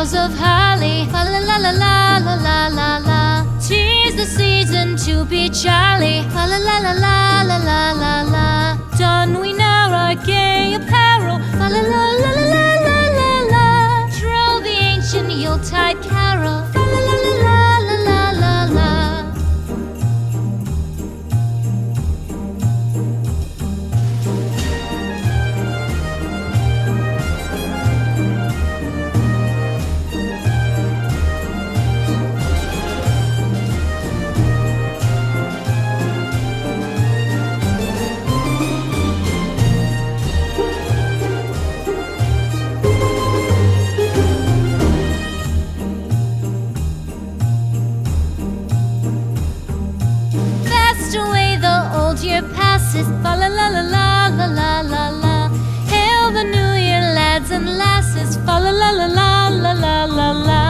boughs of holly. Fa la la la la la la la la. 'Tis the season to be jolly. Fa la la la la la la la la. Don we now our gay apparel. Fa la la la la la la la la. Troll the ancient Yuletide carol. Fa la la la la la la la la. Year passes, fa la la la la la la la la. Hail the new year, lads and lasses, fa la la la la la la la la.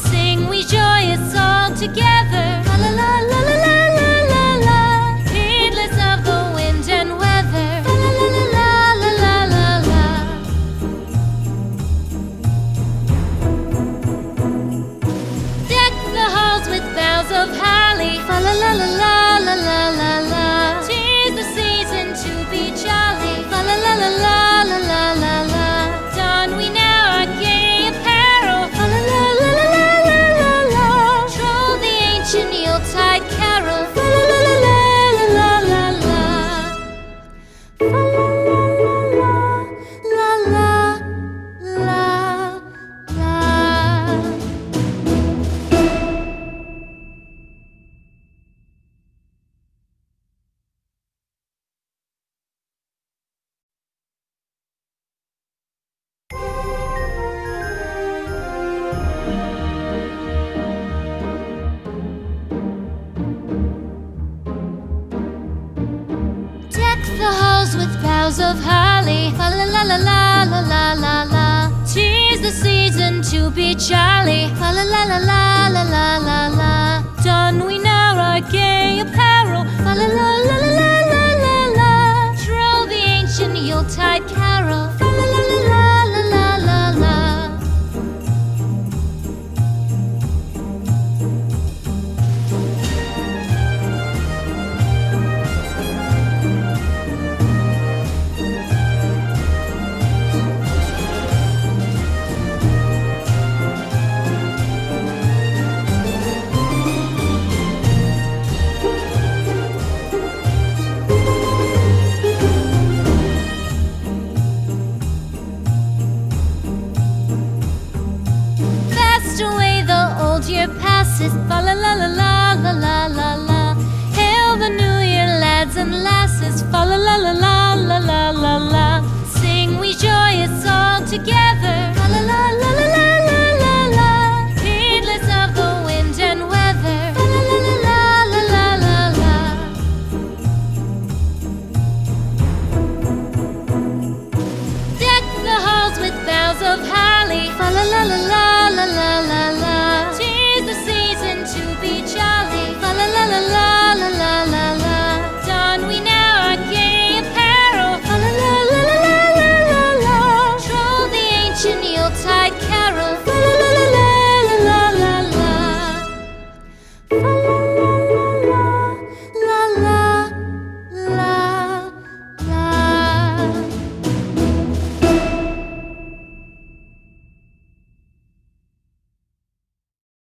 Sing we joyous all together, fa la la la la la la la la. Heedless of the wind and weather, fa la la la la la la la. Deck the halls with boughs of holly, fa la la la la la la la la. La la la la la la la. Don we now our gay apparel. La la la la la la la la. Troll the ancient Yuletide carol. La la la la la la la la. La la la la la la. The halls with boughs of holly. Fa la la la la la la la la. 'Tis the season to be jolly. Fa la la la la la la la la. Don we now our gay apparel. Fa la la la la la la la la. Troll the ancient Yuletide carol. Fa la la la la la la la la. Year passes, fa la la la la la la la la. Hail the new year, lads and lasses, fa la la la la la la la la. Sing we joyous all together.